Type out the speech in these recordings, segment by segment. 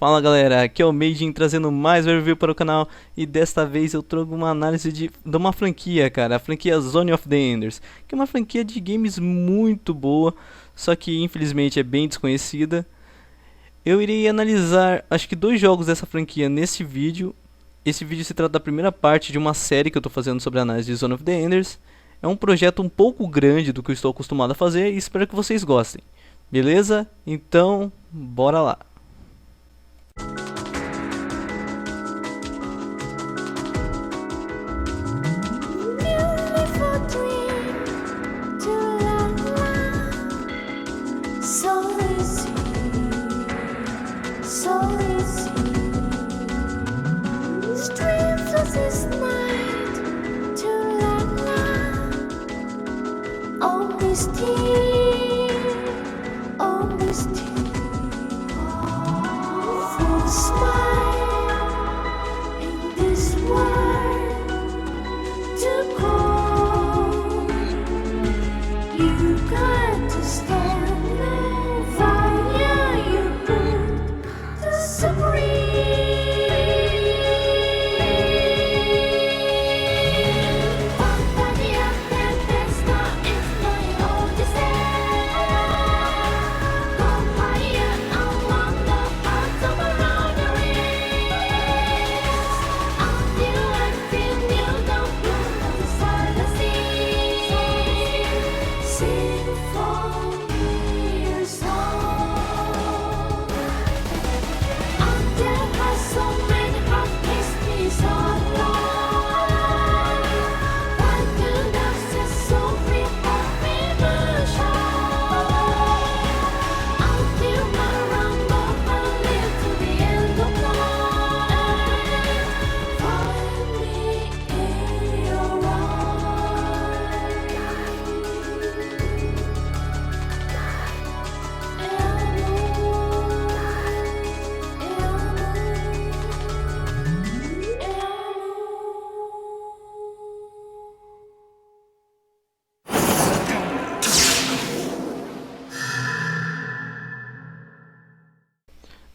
Fala galera, aqui é o Meijin trazendo mais um review para o canal e desta vez eu trago uma análise de uma franquia, cara, a franquia Zone of the Enders, que é uma franquia de games muito boa, só que infelizmente é bem desconhecida. Eu irei analisar, acho que 2 jogos dessa franquia nesse vídeo. Esse vídeo se trata da primeira parte de uma série que eu estou fazendo sobre a análise de Zone of the Enders. É um projeto um pouco grande do que eu estou acostumado a fazer e espero que vocês gostem. Beleza? Então, bora lá!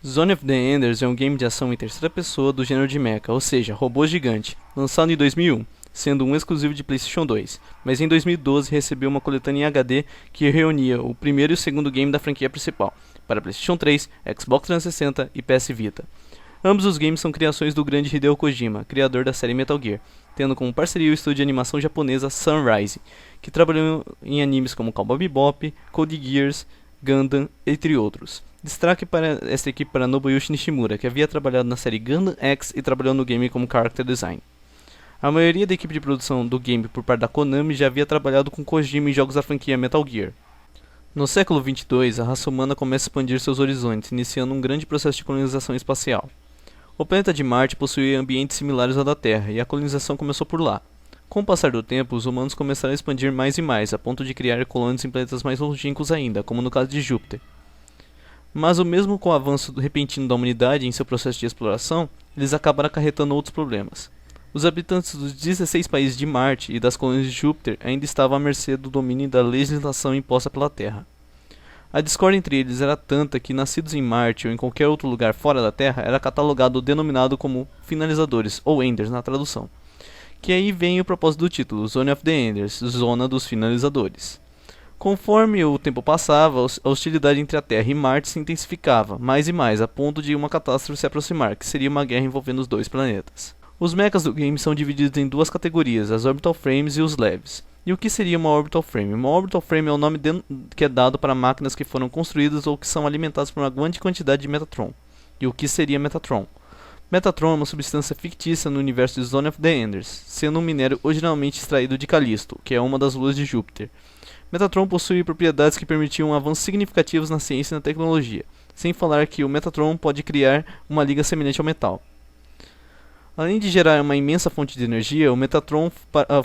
Zone of the Enders é um game de ação em terceira pessoa do gênero de mecha, ou seja, robô gigante, lançado em 2001, sendo um exclusivo de PlayStation 2, mas em 2012 recebeu uma coletânea em HD que reunia o primeiro e o segundo game da franquia principal, para PlayStation 3, Xbox 360 e PS Vita. Ambos os games são criações do grande Hideo Kojima, criador da série Metal Gear, tendo como parceria o estúdio de animação japonesa Sunrise, que trabalhou em animes como Cowboy Bebop, Code Geass, Gundam, entre outros. Destaque para esta equipe para Nobuyushi Nishimura, que havia trabalhado na série Gundam X e trabalhou no game como Character Design. A maioria da equipe de produção do game por parte da Konami já havia trabalhado com Kojima em jogos da franquia Metal Gear. No século 22, a raça humana começa a expandir seus horizontes, iniciando um grande processo de colonização espacial. O planeta de Marte possuía ambientes similares ao da Terra, e a colonização começou por lá. Com o passar do tempo, os humanos começaram a expandir mais e mais, a ponto de criar colônias em planetas mais longínquos ainda, como no caso de Júpiter. Mas mesmo com o avanço repentino da humanidade em seu processo de exploração, eles acabaram acarretando outros problemas. Os habitantes dos 16 países de Marte e das colônias de Júpiter ainda estavam à mercê do domínio da legislação imposta pela Terra. A discórdia entre eles era tanta que nascidos em Marte ou em qualquer outro lugar fora da Terra era catalogado ou denominado como finalizadores, ou Enders na tradução. Que aí vem o propósito do título, Zone of the Enders, Zona dos Finalizadores. Conforme o tempo passava, a hostilidade entre a Terra e Marte se intensificava, mais e mais, a ponto de uma catástrofe se aproximar, que seria uma guerra envolvendo os dois planetas. Os mechas do game são divididos em 2 categorias, as Orbital Frames e os Leves. E o que seria uma Orbital Frame? Uma Orbital Frame é o nome que é dado para máquinas que foram construídas ou que são alimentadas por uma grande quantidade de Metatron. E o que seria Metatron? Metatron é uma substância fictícia no universo de Zone of the Enders, sendo um minério originalmente extraído de Callisto, que é uma das luas de Júpiter. Metatron possui propriedades que permitiam avanços significativos na ciência e na tecnologia, sem falar que o Metatron pode criar uma liga semelhante ao metal. Além de gerar uma imensa fonte de energia, o Metatron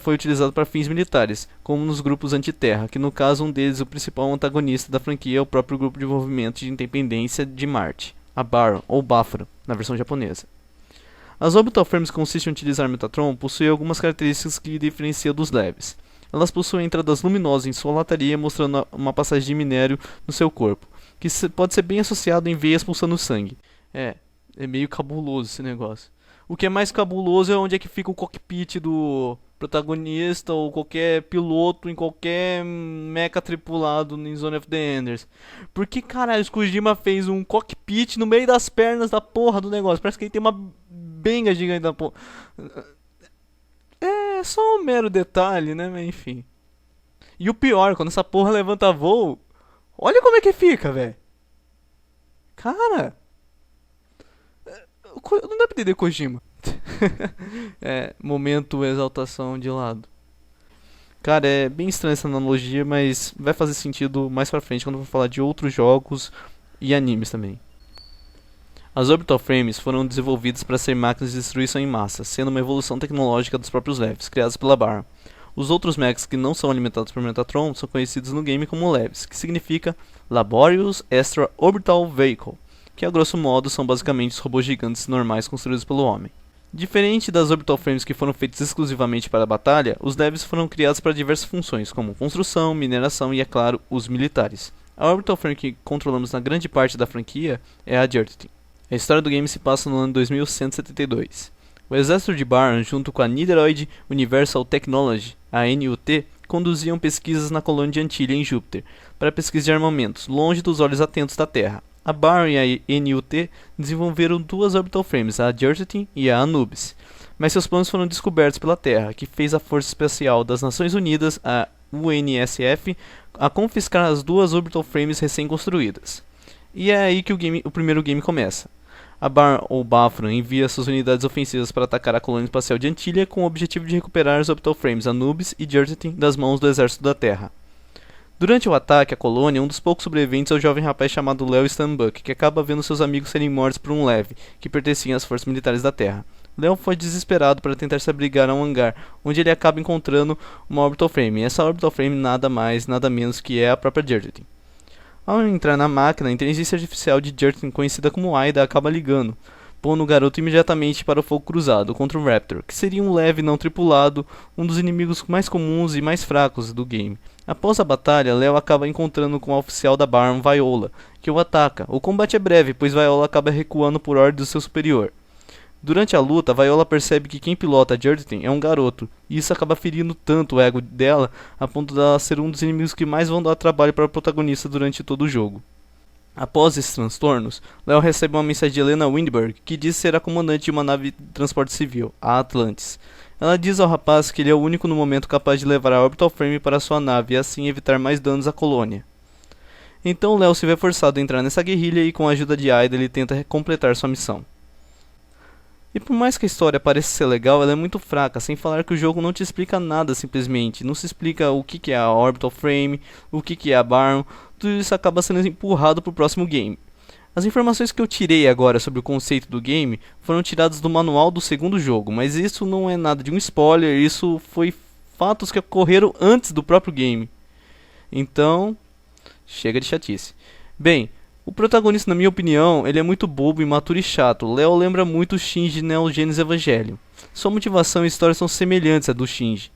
foi utilizado para fins militares, como nos grupos anti-terra, que no caso um deles, o principal antagonista da franquia, é o próprio grupo de movimento de independência de Marte, a Baron, ou Báfaro, na versão japonesa. As Orbital Frames que consistem em utilizar Metatron possuem algumas características que diferenciam dos leves. Elas possuem entradas luminosas em sua lataria, mostrando uma passagem de minério no seu corpo, que pode ser bem associado em veias pulsando sangue. É meio cabuloso esse negócio. O que é mais cabuloso é onde é que fica o cockpit do protagonista ou qualquer piloto em qualquer mecha tripulado em Zone of the Enders. Por que caralho o Kojima fez um cockpit no meio das pernas da porra do negócio? Parece que ele tem uma benga gigante da porra. É só um mero detalhe, né? Mas enfim. E o pior, quando essa porra levanta voo, olha como é que fica, velho. Cara, não dá pra entender Kojima. É, momento exaltação de lado. Cara, é bem estranha essa analogia, mas vai fazer sentido mais pra frente quando eu for falar de outros jogos e animes também. As Orbital Frames foram desenvolvidas para ser máquinas de destruição em massa, sendo uma evolução tecnológica dos próprios Leves, criados pela Baron. Os outros mechs que não são alimentados por Metatron são conhecidos no game como Leves, que significa Laborious Extra Orbital Vehicle, que a grosso modo são basicamente os robôs gigantes normais construídos pelo homem. Diferente das Orbital Frames que foram feitas exclusivamente para a batalha, os Leves foram criados para diversas funções, como construção, mineração e, é claro, os militares. A Orbital Frame que controlamos na grande parte da franquia é a Dirty. A história do game se passa no ano 2172. O exército de Baron, junto com a Nideroid Universal Technology, a NUT, conduziam pesquisas na colônia de Antilha em Júpiter, para pesquisa de armamentos, longe dos olhos atentos da Terra. A Baron e a NUT desenvolveram duas Orbital Frames, a Dirty e a Anubis, mas seus planos foram descobertos pela Terra, que fez a Força Especial das Nações Unidas, a UNSF, a confiscar as duas Orbital Frames recém-construídas. E é aí que o primeiro game começa. A Baron ou Bafran envia suas unidades ofensivas para atacar a colônia espacial de Antilha com o objetivo de recuperar as Orbital Frames Anubis e Dirty das mãos do exército da Terra. Durante o ataque à colônia, um dos poucos sobreviventes é o jovem rapaz chamado Leo Stanbuck, que acaba vendo seus amigos serem mortos por um leve, que pertencia às forças militares da Terra. Leo foi desesperado para tentar se abrigar a um hangar, onde ele acaba encontrando uma Orbital Frame, e essa Orbital Frame nada mais, nada menos que é a própria Dirty. Ao entrar na máquina, a inteligência artificial de Dirty, conhecida como AIDA, acaba ligando, pondo o garoto imediatamente para o fogo cruzado contra o Raptor, que seria um leve não tripulado, um dos inimigos mais comuns e mais fracos do game. Após a batalha, Leo acaba encontrando com a oficial da Baron, Viola, que o ataca. O combate é breve, pois Viola acaba recuando por ordem do seu superior. Durante a luta, Viola percebe que quem pilota a Dirty é um garoto, e isso acaba ferindo tanto o ego dela, a ponto dela ser um dos inimigos que mais vão dar trabalho para o protagonista durante todo o jogo. Após esses transtornos, Leo recebe uma mensagem de Helena Windberg, que diz ser a comandante de uma nave de transporte civil, a Atlantis. Ela diz ao rapaz que ele é o único no momento capaz de levar a Orbital Frame para sua nave e assim evitar mais danos à colônia. Então Leo se vê forçado a entrar nessa guerrilha e com a ajuda de Aida ele tenta completar sua missão. E por mais que a história pareça ser legal, ela é muito fraca, sem falar que o jogo não te explica nada simplesmente. Não se explica o que é a Orbital Frame, o que é a Baron, tudo isso acaba sendo empurrado para o próximo game. As informações que eu tirei agora sobre o conceito do game foram tiradas do manual do segundo jogo, mas isso não é nada de um spoiler, isso foi fatos que ocorreram antes do próprio game. Então, chega de chatice. Bem, o protagonista, na minha opinião, ele é muito bobo, imaturo e chato. Leo lembra muito o Shinji de Neo Genesis Evangelion. Sua motivação e história são semelhantes à do Shinji.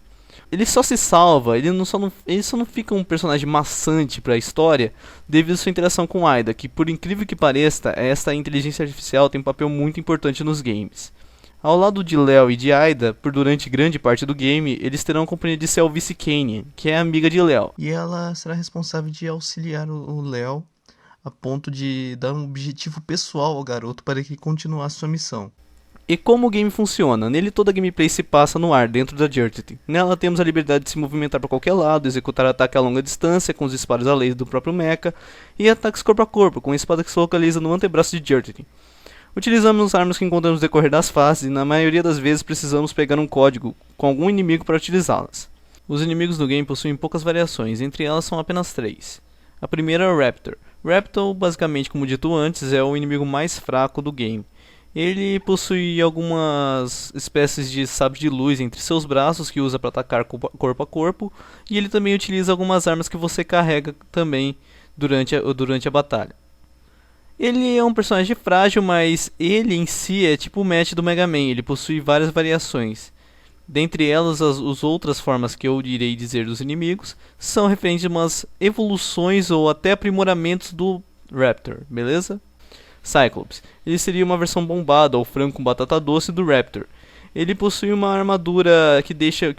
Ele só se salva, ele só não fica um personagem maçante para a história devido à sua interação com Aida, que por incrível que pareça, esta inteligência artificial tem um papel muito importante nos games. Ao lado de Leo e de Aida, por durante grande parte do game, eles terão a companhia de Selvice Kanian, que é amiga de Leo. E ela será responsável de auxiliar o Leo a ponto de dar um objetivo pessoal ao garoto para que continuasse sua missão. E como o game funciona? Nele toda a gameplay se passa no ar, dentro da Dirty. Nela temos a liberdade de se movimentar para qualquer lado, executar ataque a longa distância com os disparos a laser do próprio mecha, e ataques corpo a corpo, com a espada que se localiza no antebraço de Dirty. Utilizamos armas que encontramos no decorrer das fases, e na maioria das vezes precisamos pegar um código com algum inimigo para utilizá-las. Os inimigos do game possuem poucas variações, entre elas são apenas 3. A primeira é o Raptor. Raptor, basicamente como dito antes, é o inimigo mais fraco do game. Ele possui algumas espécies de sabre de luz entre seus braços que usa para atacar corpo a corpo, e ele também utiliza algumas armas que você carrega também durante a batalha. Ele é um personagem frágil, mas ele em si é tipo o match do Mega Man, ele possui várias variações. Dentre elas, as outras formas que eu irei dizer dos inimigos são referentes a umas evoluções ou até aprimoramentos do Raptor, beleza? Cyclops. Ele seria uma versão bombada ou frango com batata doce do Raptor. Ele possui uma armadura que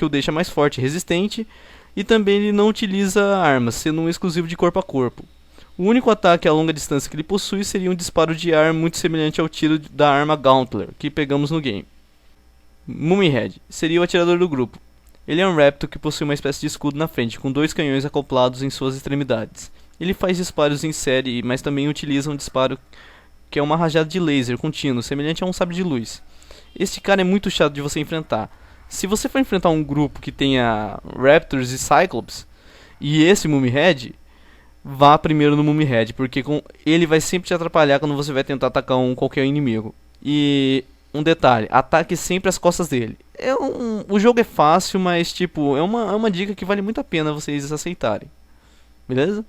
o deixa mais forte e resistente, e também ele não utiliza armas, sendo um exclusivo de corpo a corpo. O único ataque a longa distância que ele possui seria um disparo de ar muito semelhante ao tiro da arma Gauntler, que pegamos no game. Mummyhead seria o atirador do grupo. Ele é um Raptor que possui uma espécie de escudo na frente, com 2 canhões acoplados em suas extremidades. Ele faz disparos em série, mas também utiliza um disparo que é uma rajada de laser contínuo, semelhante a um sabre de luz. Este cara é muito chato de você enfrentar. Se você for enfrentar um grupo que tenha Raptors e Cyclops, e esse Mummyhead, vá primeiro no Mummyhead, porque ele vai sempre te atrapalhar quando você vai tentar atacar qualquer inimigo. E um detalhe, ataque sempre as costas dele. O jogo é fácil, mas tipo, é uma dica que vale muito a pena vocês aceitarem. Beleza?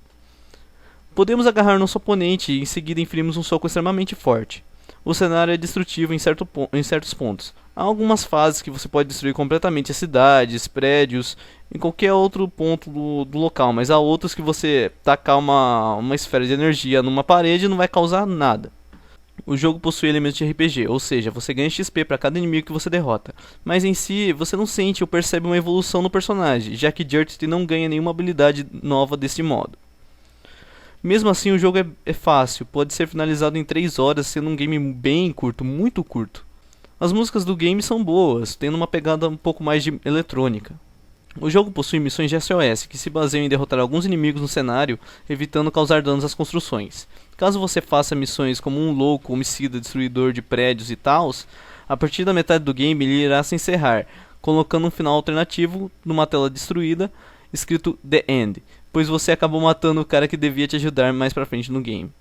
Podemos agarrar nosso oponente e em seguida inferimos um soco extremamente forte. O cenário é destrutivo em certos pontos. Há algumas fases que você pode destruir completamente as cidades, prédios, em qualquer outro ponto do local, mas há outros que você tacar uma esfera de energia numa parede não vai causar nada. O jogo possui elementos de RPG, ou seja, você ganha XP para cada inimigo que você derrota, mas em si você não sente ou percebe uma evolução no personagem, já que Dirt não ganha nenhuma habilidade nova desse modo. Mesmo assim, o jogo é fácil, pode ser finalizado em 3 horas, sendo um game bem curto, muito curto. As músicas do game são boas, tendo uma pegada um pouco mais de eletrônica. O jogo possui missões de SOS, que se baseiam em derrotar alguns inimigos no cenário, evitando causar danos às construções. Caso você faça missões como um louco, homicida, destruidor de prédios e tals, a partir da metade do game ele irá se encerrar, colocando um final alternativo numa tela destruída, escrito The End, pois você acabou matando o cara que devia te ajudar mais pra frente no game.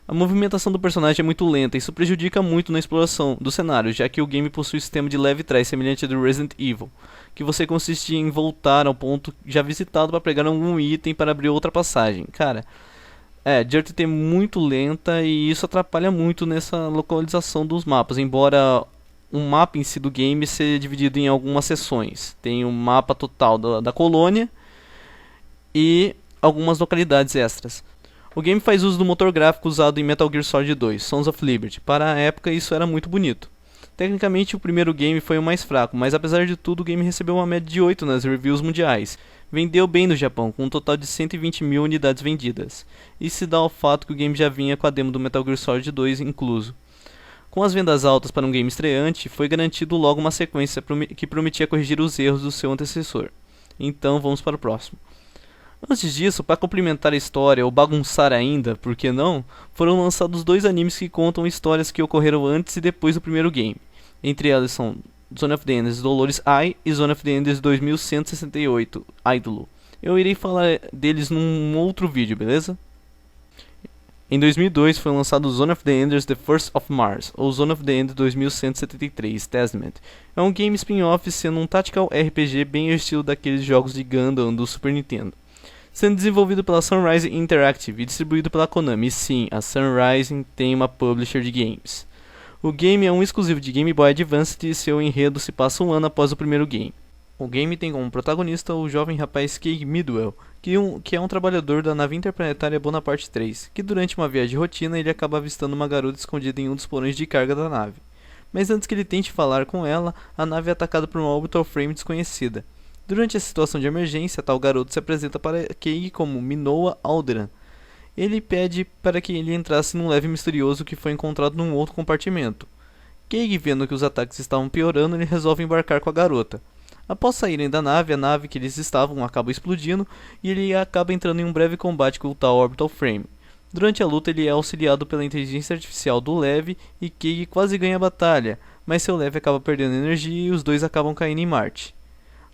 A movimentação do personagem é muito lenta, e isso prejudica muito na exploração do cenário, já que o game possui um sistema de leve trás semelhante ao do Resident Evil, que você consiste em voltar ao ponto já visitado para pegar algum item para abrir outra passagem. Cara, Dirt é muito lenta e isso atrapalha muito nessa localização dos mapas, embora o mapa em si do game seja dividido em algumas seções. Tem um mapa total da colônia e algumas localidades extras. O game faz uso do motor gráfico usado em Metal Gear Solid 2, Sons of Liberty. Para a época isso era muito bonito. Tecnicamente o primeiro game foi o mais fraco, mas apesar de tudo o game recebeu uma média de 8 nas reviews mundiais. Vendeu bem no Japão, com um total de 120 mil unidades vendidas. Isso se dá ao fato que o game já vinha com a demo do Metal Gear Solid 2 incluso. Com as vendas altas para um game estreante, foi garantido logo uma sequência que prometia corrigir os erros do seu antecessor. Então vamos para o próximo. Antes disso, para complementar a história ou bagunçar ainda, por que não, foram lançados 2 animes que contam histórias que ocorreram antes e depois do primeiro game. Entre elas são Zone of the Enders Dolores Ai e Zone of the Enders 2168 Idolo. Eu irei falar deles num outro vídeo, beleza? Em 2002 foi lançado Zone of the Enders The First of Mars, ou Zone of the Enders 2173 Testament. É um game spin-off sendo um tactical RPG bem ao estilo daqueles jogos de Gundam do Super Nintendo. Sendo desenvolvido pela Sunrise Interactive e distribuído pela Konami. E sim, a Sunrise tem uma publisher de games. O game é um exclusivo de Game Boy Advance e seu enredo se passa um ano após o primeiro game. O game tem como protagonista o jovem rapaz Keig Midwell, que é um trabalhador da nave interplanetária Bonaparte 3, que durante uma viagem de rotina ele acaba avistando uma garota escondida em um dos porões de carga da nave. Mas antes que ele tente falar com ela, a nave é atacada por uma orbital frame desconhecida. Durante a situação de emergência, tal garoto se apresenta para Keig como Minoa Alderan. Ele pede para que ele entrasse num leve misterioso que foi encontrado num outro compartimento. Keig, vendo que os ataques estavam piorando, ele resolve embarcar com a garota. Após saírem da nave, a nave que eles estavam acaba explodindo e ele acaba entrando em um breve combate com o tal Orbital Frame. Durante a luta, ele é auxiliado pela inteligência artificial do Lev e Keig quase ganha a batalha, mas seu Lev acaba perdendo energia e os dois acabam caindo em Marte.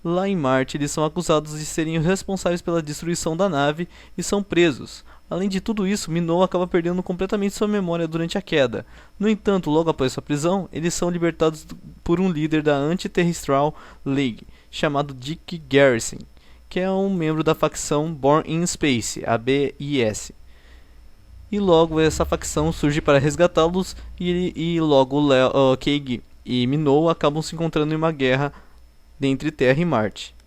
Lá em Marte, eles são acusados de serem os responsáveis pela destruição da nave e são presos. Além de tudo isso, Minoa acaba perdendo completamente sua memória durante a queda. No entanto, logo após sua prisão, eles são libertados por um líder da Anti-Terrestrial League, chamado Dick Garrison, que é um membro da facção Born in Space, a BIS. E logo essa facção surge para resgatá-los e logo Keig e Minoa acabam se encontrando em uma guerra entre Terra e Marte.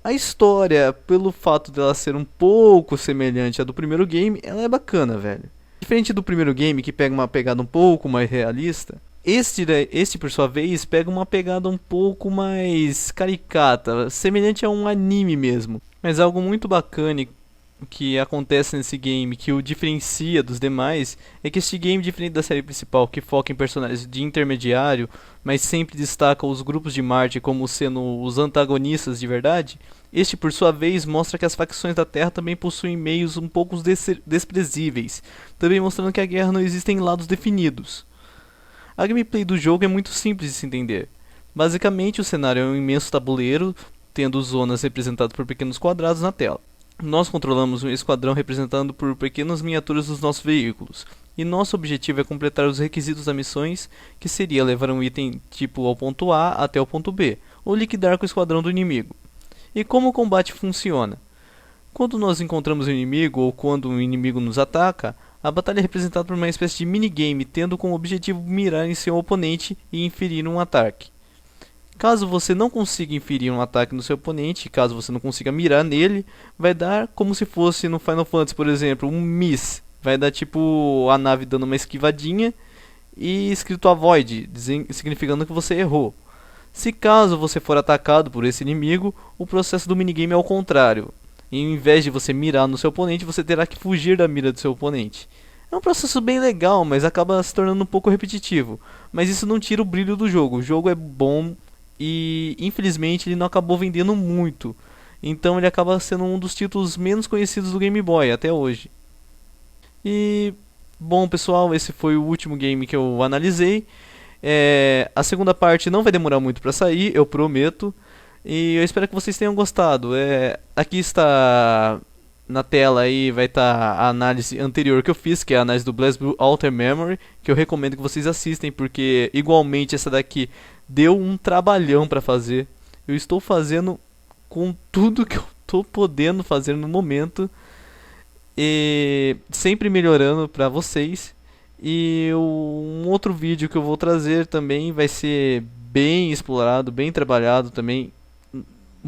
A história, pelo fato dela ser um pouco semelhante à do primeiro game, ela é bacana, velho. Diferente do primeiro game, que pega uma pegada um pouco mais realista, este por sua vez pega uma pegada um pouco mais caricata, semelhante a um anime mesmo. Mas algo muito bacana que acontece nesse game, que o diferencia dos demais, é que este game, diferente da série principal, que foca em personagens de intermediário, mas sempre destaca os grupos de Marte como sendo os antagonistas de verdade, este por sua vez mostra que as facções da Terra também possuem meios um pouco desprezíveis, também mostrando que a guerra não existe em lados definidos. A gameplay do jogo é muito simples de se entender. Basicamente, o cenário é um imenso tabuleiro, tendo zonas representadas por pequenos quadrados na tela. Nós controlamos um esquadrão representado por pequenas miniaturas dos nossos veículos, e nosso objetivo é completar os requisitos das missões, que seria levar um item tipo ao ponto A até o ponto B, ou liquidar com o esquadrão do inimigo. E como o combate funciona? Quando nós encontramos um inimigo ou quando um inimigo nos ataca, a batalha é representada por uma espécie de minigame, tendo como objetivo mirar em seu oponente e inferir um ataque. Caso você não consiga inferir um ataque no seu oponente, caso você não consiga mirar nele, vai dar como se fosse no Final Fantasy, por exemplo, um miss. Vai dar tipo a nave dando uma esquivadinha e escrito avoid, significando que você errou. Se caso você for atacado por esse inimigo, o processo do minigame é ao contrário. E em vez de você mirar no seu oponente, você terá que fugir da mira do seu oponente. É um processo bem legal, mas acaba se tornando um pouco repetitivo. Mas isso não tira o brilho do jogo. O jogo é bom e infelizmente ele não acabou vendendo muito. Então ele acaba sendo um dos títulos menos conhecidos do Game Boy até hoje. E bom pessoal, esse foi o último game que eu analisei. A segunda parte não vai demorar muito para sair, eu prometo. E eu espero que vocês tenham gostado. Aqui está na tela aí, vai estar a análise anterior que eu fiz, que é a análise do BlazBlue Alter Memory, que eu recomendo que vocês assistem, porque igualmente essa daqui deu um trabalhão para fazer. Eu estou fazendo com tudo que eu estou podendo fazer no momento, e sempre melhorando para vocês. E um outro vídeo que eu vou trazer também vai ser bem explorado, bem trabalhado também.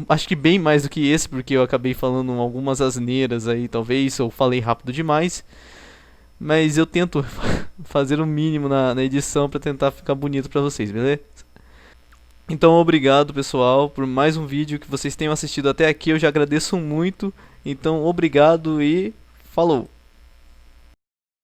Acho que bem mais do que esse, porque eu acabei falando algumas asneiras aí, talvez, eu falei rápido demais. Mas eu tento fazer o mínimo na edição para tentar ficar bonito para vocês, beleza? Então obrigado pessoal por mais um vídeo que vocês tenham assistido até aqui, eu já agradeço muito. Então obrigado e falou!